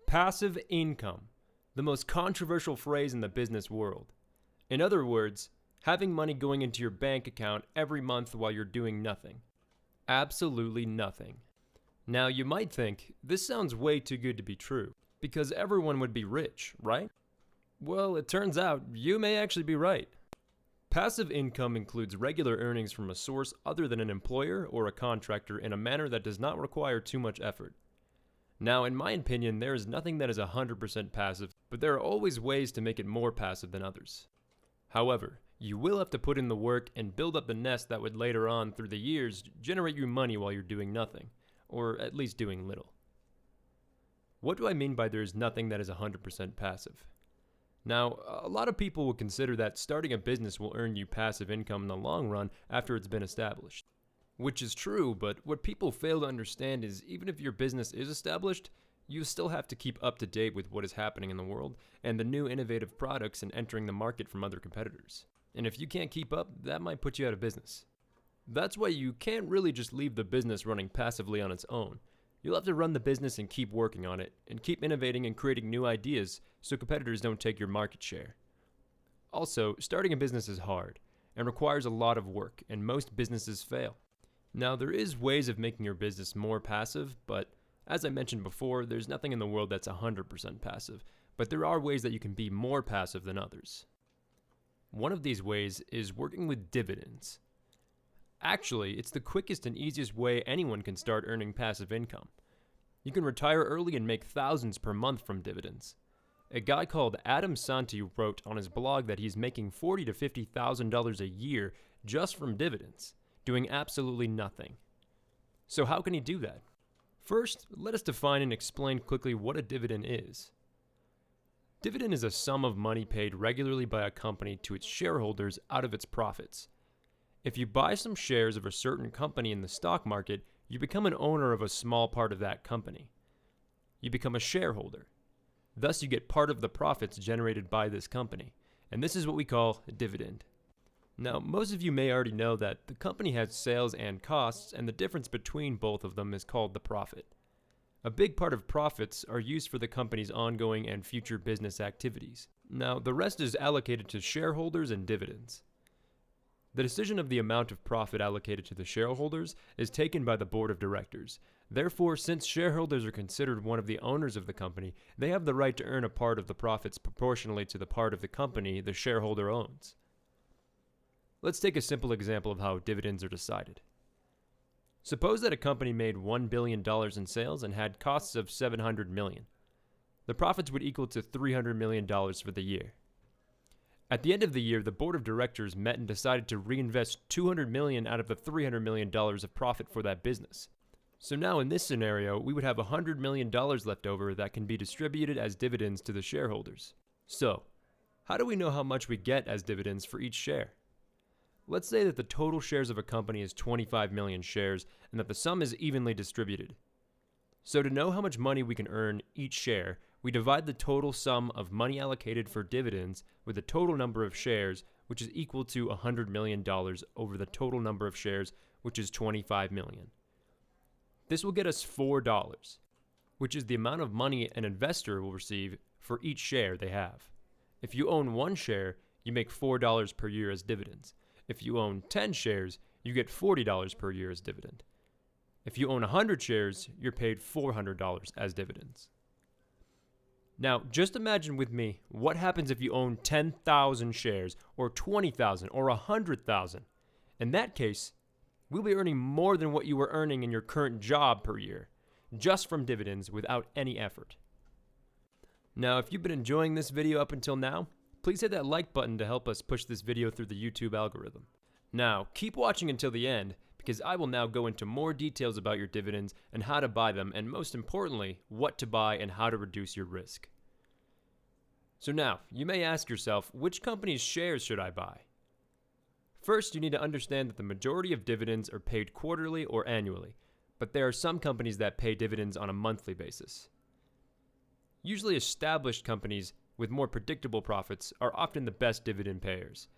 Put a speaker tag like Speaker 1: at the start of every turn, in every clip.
Speaker 1: Passive income, the most controversial phrase in the business world. In other words, having money going into your bank account every month while you're doing nothing. Absolutely nothing. Now you might think, this sounds way too good to be true, because everyone would be rich, right? Well, it turns out you may actually be right. Passive income includes regular earnings from a source other than an employer or a contractor in a manner that does not require too much effort. Now, in my opinion, there is nothing that is 100% passive, but there are always ways to make it more passive than others. However, you will have to put in the work and build up the nest that would later on, through the years, generate you money while you're doing nothing, or at least doing little. What do I mean by there is nothing that is 100% passive? Now, a lot of people will consider that starting a business will earn you passive income in the long run after it's been established. Which is true, but what people fail to understand is even if your business is established, you still have to keep up to date with what is happening in the world and the new innovative products and entering the market from other competitors. And if you can't keep up, that might put you out of business. That's why you can't really just leave the business running passively on its own. You'll have to run the business and keep working on it, and keep innovating and creating new ideas so competitors don't take your market share. Also, starting a business is hard and requires a lot of work, and most businesses fail. Now, there is ways of making your business more passive, but as I mentioned before, there's nothing in the world that's 100% passive, but there are ways that you can be more passive than others. One of these ways is working with dividends. Actually, it's the quickest and easiest way anyone can start earning passive income. You can retire early and make thousands per month from dividends. A guy called Adam Santi wrote on his blog that he's making $40,000 to $50,000 a year just from dividends, doing absolutely nothing. So how can he do that? First, let us define and explain quickly what a dividend is. Dividend is a sum of money paid regularly by a company to its shareholders out of its profits. If you buy some shares of a certain company in the stock market, you become an owner of a small part of that company. You become a shareholder. Thus, you get part of the profits generated by this company, and this is what we call a dividend. Now, most of you may already know that the company has sales and costs, and the difference between both of them is called the profit. A big part of profits are used for the company's ongoing and future business activities. Now, the rest is allocated to shareholders and dividends. The decision of the amount of profit allocated to the shareholders is taken by the board of directors. Therefore, since shareholders are considered one of the owners of the company, they have the right to earn a part of the profits proportionally to the part of the company the shareholder owns. Let's take a simple example of how dividends are decided. Suppose that a company made $1 billion in sales and had costs of $700 million. The profits would equal to $300 million for the year. At the end of the year, the board of directors met and decided to reinvest $200 million out of the $300 million of profit for that business. So now in this scenario, we would have $100 million left over that can be distributed as dividends to the shareholders. So, how do we know how much we get as dividends for each share? Let's say that the total shares of a company is 25 million shares and that the sum is evenly distributed. So to know how much money we can earn each share, we divide the total sum of money allocated for dividends with the total number of shares, which is equal to $100 million over the total number of shares, which is 25 million. This will get us $4, which is the amount of money an investor will receive for each share they have. If you own one share, you make $4 per year as dividends. If you own 10 shares, you get $40 per year as dividend. If you own 100 shares, you're paid $400 as dividends. Now, just imagine with me what happens if you own 10,000 shares, or 20,000, or 100,000. In that case, we'll be earning more than what you were earning in your current job per year, just from dividends without any effort. Now, if you've been enjoying this video up until now, please hit that like button to help us push this video through the YouTube algorithm. Now, keep watching until the end, because I will now go into more details about your dividends and how to buy them, and most importantly, what to buy and how to reduce your risk. So now, you may ask yourself, which company's shares should I buy? First, you need to understand that the majority of dividends are paid quarterly or annually, but there are some companies that pay dividends on a monthly basis. Usually established companies with more predictable profits are often the best dividend payers.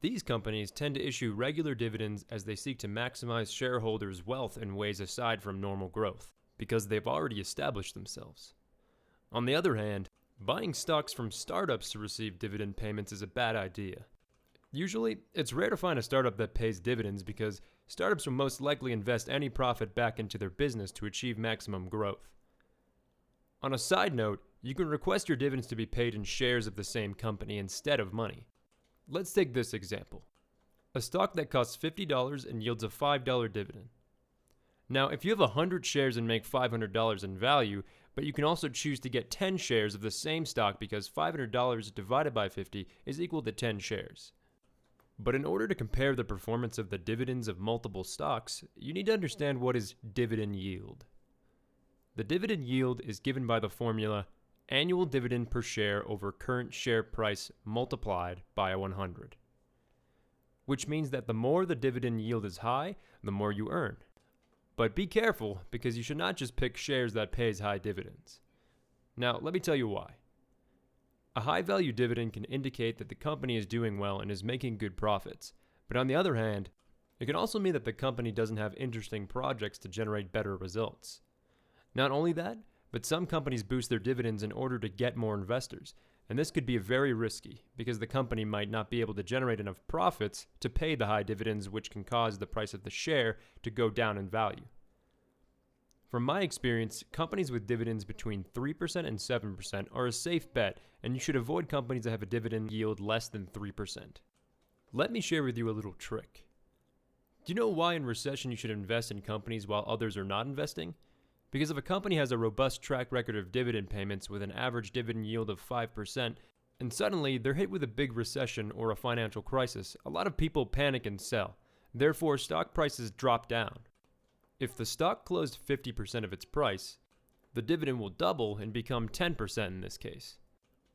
Speaker 1: These companies tend to issue regular dividends as they seek to maximize shareholders' wealth in ways aside from normal growth, because they've already established themselves. On the other hand, buying stocks from startups to receive dividend payments is a bad idea. Usually, it's rare to find a startup that pays dividends because startups will most likely invest any profit back into their business to achieve maximum growth. On a side note, you can request your dividends to be paid in shares of the same company instead of money. Let's take this example. A stock that costs $50 and yields a $5 dividend. Now, if you have 100 shares and make $500 in value, but you can also choose to get 10 shares of the same stock because $500 divided by 50 is equal to 10 shares. But in order to compare the performance of the dividends of multiple stocks, you need to understand what is dividend yield. The dividend yield is given by the formula annual dividend per share over current share price multiplied by 100, which means that the more the dividend yield is high, the more you earn. But be careful, because you should not just pick shares that pays high dividends. Now, let me tell you why. A high value dividend can indicate that the company is doing well and is making good profits. But on the other hand, it can also mean that the company doesn't have interesting projects to generate better results. Not only that, but some companies boost their dividends in order to get more investors. And this could be very risky because the company might not be able to generate enough profits to pay the high dividends, which can cause the price of the share to go down in value. From my experience, companies with dividends between 3% and 7% are a safe bet, and you should avoid companies that have a dividend yield less than 3%. Let me share with you a little trick. Do you know why in recession you should invest in companies while others are not investing? Because if a company has a robust track record of dividend payments with an average dividend yield of 5%, and suddenly they're hit with a big recession or a financial crisis, a lot of people panic and sell. Therefore, stock prices drop down. If the stock closed 50% of its price, the dividend will double and become 10% in this case.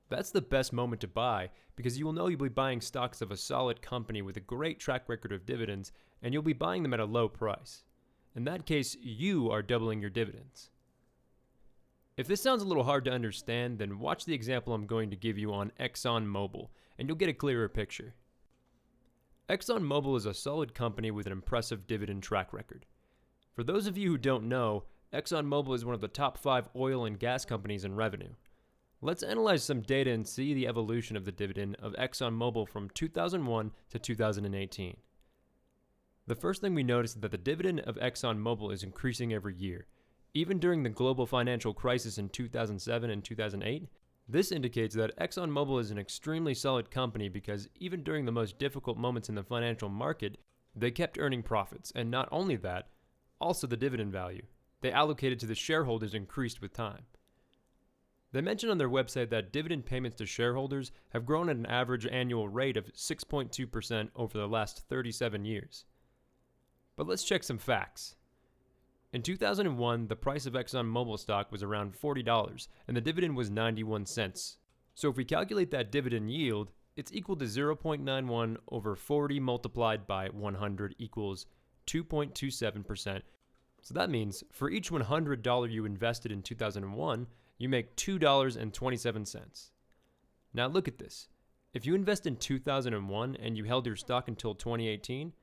Speaker 1: That's the best moment to buy because you will know you'll be buying stocks of a solid company with a great track record of dividends, and you'll be buying them at a low price. In that case, you are doubling your dividends. If this sounds a little hard to understand, then watch the example I'm going to give you on ExxonMobil, and you'll get a clearer picture. ExxonMobil is a solid company with an impressive dividend track record. For those of you who don't know, ExxonMobil is one of the top 5 oil and gas companies in revenue. Let's analyze some data and see the evolution of the dividend of ExxonMobil from 2001 to 2018. The first thing we notice is that the dividend of ExxonMobil is increasing every year. Even during the global financial crisis in 2007 and 2008, this indicates that ExxonMobil is an extremely solid company because even during the most difficult moments in the financial market, they kept earning profits, and not only that, also the dividend value they allocated to the shareholders increased with time. They mentioned on their website that dividend payments to shareholders have grown at an average annual rate of 6.2% over the last 37 years. But let's check some facts. In 2001, the price of ExxonMobil stock was around $40, and the dividend was 91 cents. So if we calculate that dividend yield, it's equal to 0.91 over 40 multiplied by 100 equals 2.27%. So that means for each $100 you invested in 2001, you make $2.27. Now look at this. If you invest in 2001 and you held your stock until 2018,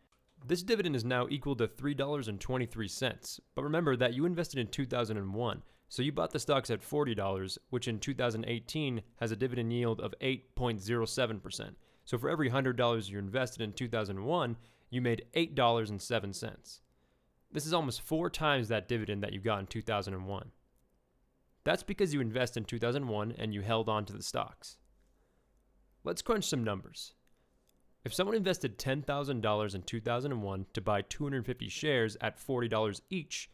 Speaker 1: this dividend is now equal to $3.23. But remember that you invested in 2001, so you bought the stocks at $40, which in 2018 has a dividend yield of 8.07%. So for every $100 you invested in 2001, you made $8.07. This is almost 4 times that dividend that you got in 2001. That's because you invest in 2001 and you held on to the stocks. Let's crunch some numbers. If someone invested $10,000 in 2001 to buy 250 shares at $40 each,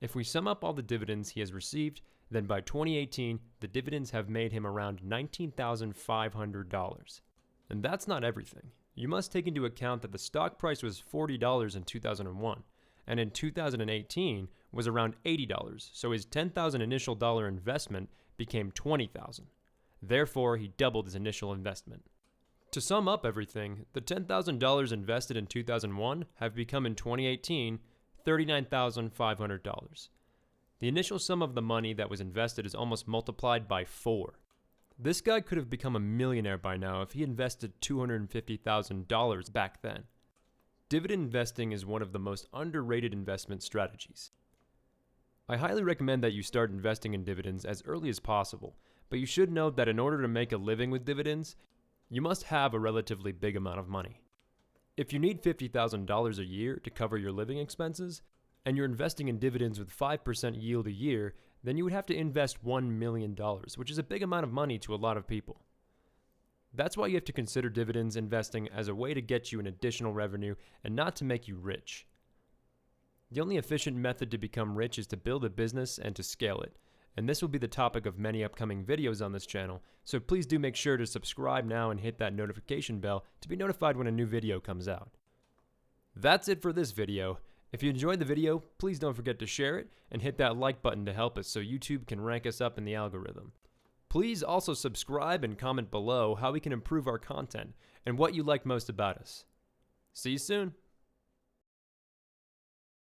Speaker 1: if we sum up all the dividends he has received, then by 2018, the dividends have made him around $19,500. And that's not everything. You must take into account that the stock price was $40 in 2001, and in 2018 was around $80, so his $10,000 initial dollar investment became $20,000. Therefore, he doubled his initial investment. To sum up everything, the $10,000 invested in 2001 have become in 2018 $39,500. The initial sum of the money that was invested is almost multiplied by 4. This guy could have become a millionaire by now if he invested $250,000 back then. Dividend investing is one of the most underrated investment strategies. I highly recommend that you start investing in dividends as early as possible, but you should note that in order to make a living with dividends, you must have a relatively big amount of money. If you need $50,000 a year to cover your living expenses, and you're investing in dividends with 5% yield a year, then you would have to invest $1 million, which is a big amount of money to a lot of people. That's why you have to consider dividends investing as a way to get you an additional revenue and not to make you rich. The only efficient method to become rich is to build a business and to scale it. And this will be the topic of many upcoming videos on this channel, so please do make sure to subscribe now and hit that notification bell to be notified when a new video comes out. That's it for this video. If you enjoyed the video, please don't forget to share it and hit that like button to help us so YouTube can rank us up in the algorithm. Please also subscribe and comment below how we can improve our content and what you like most about us. See you soon!